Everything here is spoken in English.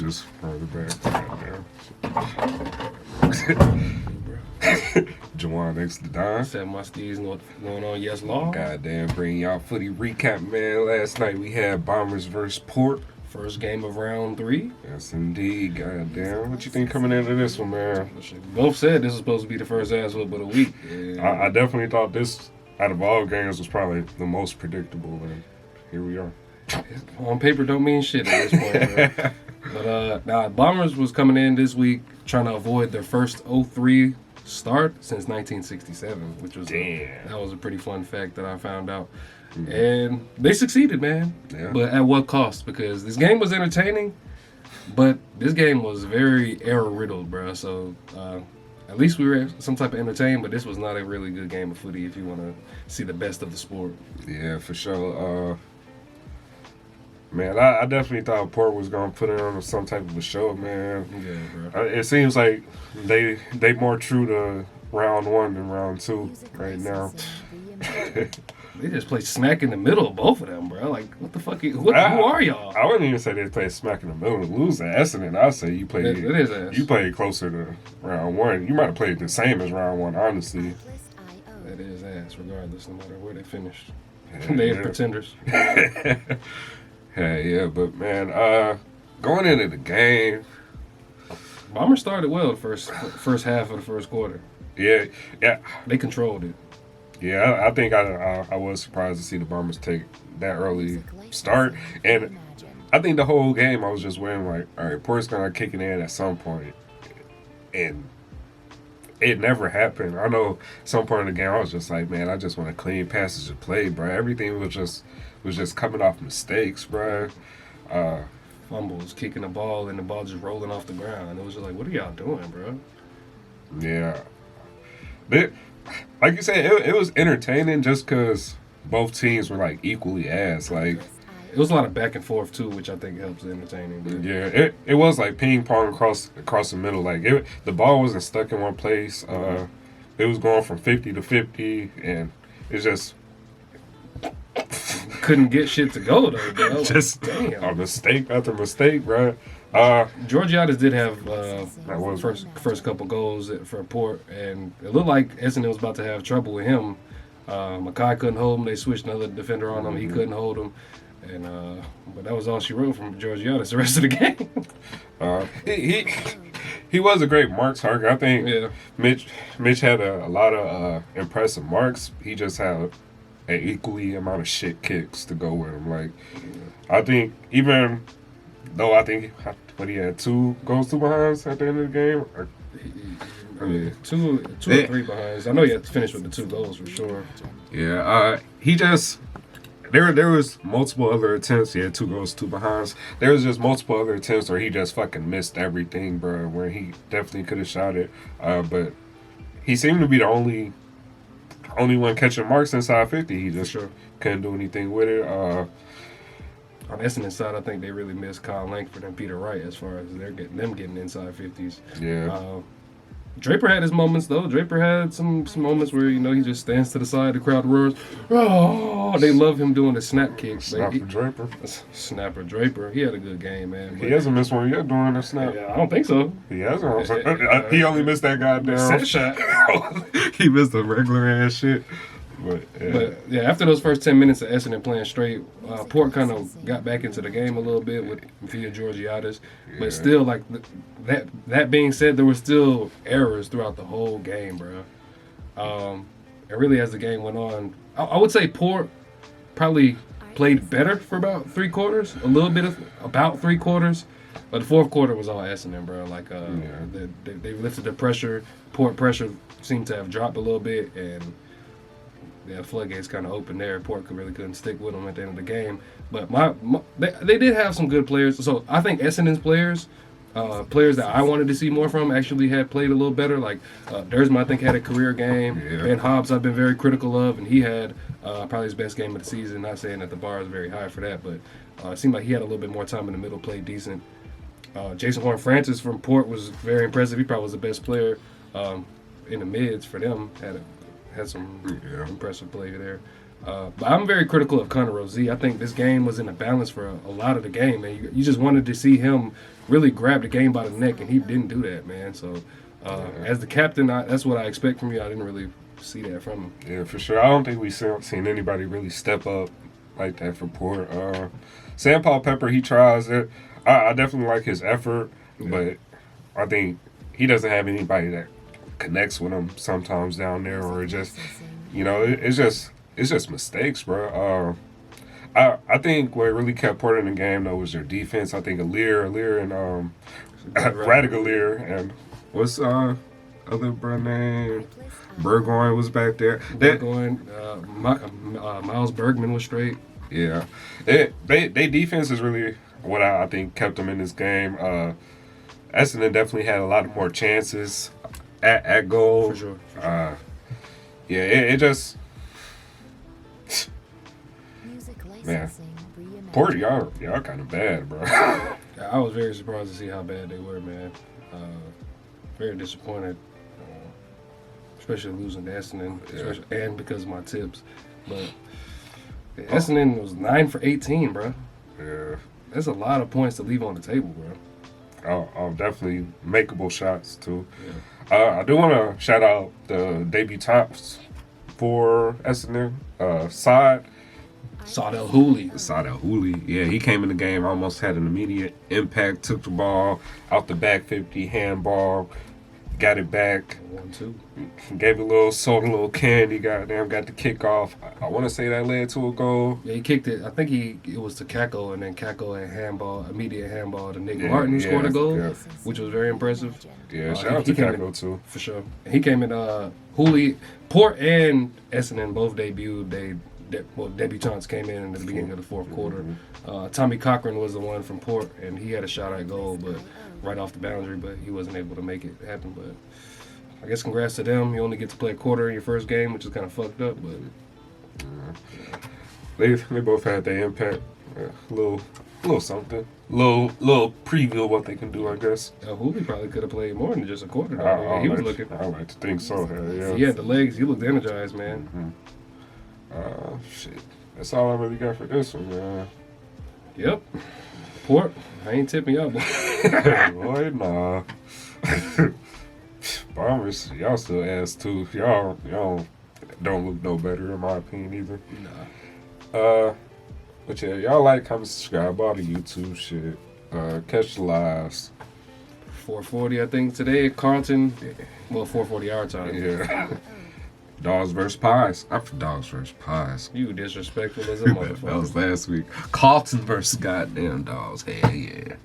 this further back. Jawan next to TheDon. Said my STEEZ going on, yes, law. Goddamn, bring y'all footy recap, man. Last night we had Bombers versus Port. First game of round 3. Yes, indeed. Goddamn. What you think coming into this one, man? Both said this was supposed to be the first ass whoop of the week. I definitely thought this, out of all games, was probably the most predictable, and here we are. On paper don't mean shit at this point, bro. But Bombers was coming in this week trying to avoid their first 0-3 start since 1967, which was that was a pretty fun fact that I found out. Mm-hmm. And they succeeded, man. Yeah. But at what cost? Because this game was entertaining, but this game was very error-riddled, bro. So at least we were some type of entertained, but this was not a really good game of footy if you want to see the best of the sport. Yeah, for sure. Man, I definitely thought Port was going to put it on some type of a show, man. Yeah, bro. It seems like they more true to round 1 than round 2 right now. They just play smack in the middle of both of them, bro. Like, what the fuck? Who are y'all? I wouldn't even say they play smack in the middle. To lose to Essendon, I'd say you played. It is ass. You played closer to round 1. You might have played the same as round 1, honestly. That is ass, regardless, no matter where they finished. They're pretenders. Yeah, but man, going into the game, Bombers started well the first half of the first quarter. Yeah, they controlled it. Yeah, I think I was surprised to see the Bombers take that early start, and I think the whole game I was just waiting like, all right, Port's gonna kick it in at some point, and it never happened. I know some point in the game I was just like, man, I just want a clean passage of play, bro. Everything was just coming off mistakes, bro. Fumbles, kicking the ball, and the ball just rolling off the ground. It was just like, what are y'all doing, bro? Yeah. Like you said, it was entertaining just because both teams were, like, equally ass. Like, it was a lot of back and forth, too, which I think helps entertaining. But. Yeah, it was, like, ping-pong across the middle. Like, the ball wasn't stuck in one place. It was going from 50 to 50, and it's just... Couldn't get shit to go, though, bro. Just damn. A mistake after mistake, bro. Georgiades did have first couple goals for Port, and it looked like Essendon was about to have trouble with him. Mackay couldn't hold him. They switched another defender on him. He couldn't hold him. And but that was all she wrote from Georgiades the rest of the game. He was a great marks target. I think Mitch had a lot of impressive marks. He just had an equally amount of shit kicks to go with him. Like, I think even though I think he had 2 goals, 2 behinds at the end of the game. Two or 3 behinds. I know he had to finish with the 2 goals for sure. Yeah, he just there was multiple other attempts. He had 2 goals, 2 behinds. There was just multiple other attempts where he just fucking missed everything, bro. Where he definitely could have shot it, but he seemed to be the only one catching marks inside 50. He just couldn't do anything with it. On Essendon side, I think they really missed Kyle Langford and Peter Wright as far as they're getting inside 50s. Yeah. Draper had his moments, though. Draper had some moments where, he just stands to the side, the crowd roars. Oh, they love him doing the snap kicks. Snapper Draper. He had a good game, man. He hasn't missed one yet doing the snap. Yeah, I don't think so. He hasn't. He only missed that goddamn set shot. He missed the regular ass shit. But after those first 10 minutes of Essendon playing straight, Port kind of got back into the game a little bit via Georgiades. But still, like that being said, there were still errors throughout the whole game, bro. And really, as the game went on, I would say Port probably played better for about 3 quarters, about 3 quarters. But the 4th quarter was all Essendon, bro. Like they lifted the pressure. Port pressure seemed to have dropped a little bit, and the floodgates kind of opened there. Port couldn't stick with them at the end of the game. But they did have some good players. So I think Essendon's players that I wanted to see more from actually had played a little better. Like Dersma, I think, had a career game. Yeah. Ben Hobbs, I've been very critical of, and he had probably his best game of the season. Not saying that the bar is very high for that, but it seemed like he had a little bit more time in the middle, played decent. Jason Horn-Francis from Port was very impressive. He probably was the best player in the mids for them. Had some impressive play there. But I'm very critical of Connor Rosie. I think this game was in a balance for a lot of the game, and you just wanted to see him really grab the game by the neck, and he didn't do that, man. So, as the captain, that's what I expect from you. I didn't really see that from him. Yeah, for sure. I don't think we've seen anybody really step up like that for Port. Sam Paul Pepper, he tries it. I definitely like his effort, but I think he doesn't have anybody that connects with him sometimes down there, or just, it's just mistakes, bro. I think what really kept Port in the game though was their defense. I think Alir and Radagalier and what's other brand name? Burgoyne was back there. Burgoyne, Miles Bergman was straight. Yeah, they defense is really what I think kept them in this game. Essendon definitely had a lot more chances at goal. For sure. Yeah, it just man. Port, y'all kind of bad, bro. I was very surprised to see how bad they were, man. Very disappointed, especially losing to Essendon, and because of my tips. But Essendon was 9 for 18, bro. Yeah. That's a lot of points to leave on the table, bro. Oh, definitely makeable shots, too. Yeah. I do want to shout out the debutants for Essendon. Sadel Hooley. Yeah, he came in the game, almost had an immediate impact, took the ball out the back 50, handball, got it back. 1-2. Gave sold a little candy, got the kickoff. I want to say that led to a goal. Yeah, he kicked it. I think it was to Kako, and then Kako had immediate handball to Nick Martin, who scored a goal, which was very impressive. Yeah, shout out to Kako, too. For sure. He came in, Hooley, Port and Essendon both debuted. Debutants came in the beginning of the fourth quarter. Tommy Cochran was the one from Port, and he had a shot at goal, but right off the boundary, but he wasn't able to make it happen. But I guess congrats to them. You only get to play a quarter in your first game, which is kind of fucked up, but they both had their impact. A little something. Little preview of what they can do, I guess. Hooley probably could have played more than just a quarter. I was like to think so. Yeah. He had the legs. He looked energized, man. Mm-hmm. Shit. That's all I really got for this one, man. Yep. Port, I ain't tipping y'all, boy. Boy, nah. Bombers, y'all still ass too. Y'all don't look no better in my opinion either. Nah. But yeah, y'all like, comment, subscribe, all the YouTube shit. Catch the lives. 4:40, I think today. Carlton. Well, 4:40 our time. Yeah. Dogs versus Pies. I'm for Dogs versus Pies. You disrespectful as a motherfucker. That was last week. Carlton versus goddamn Dogs. Hell yeah.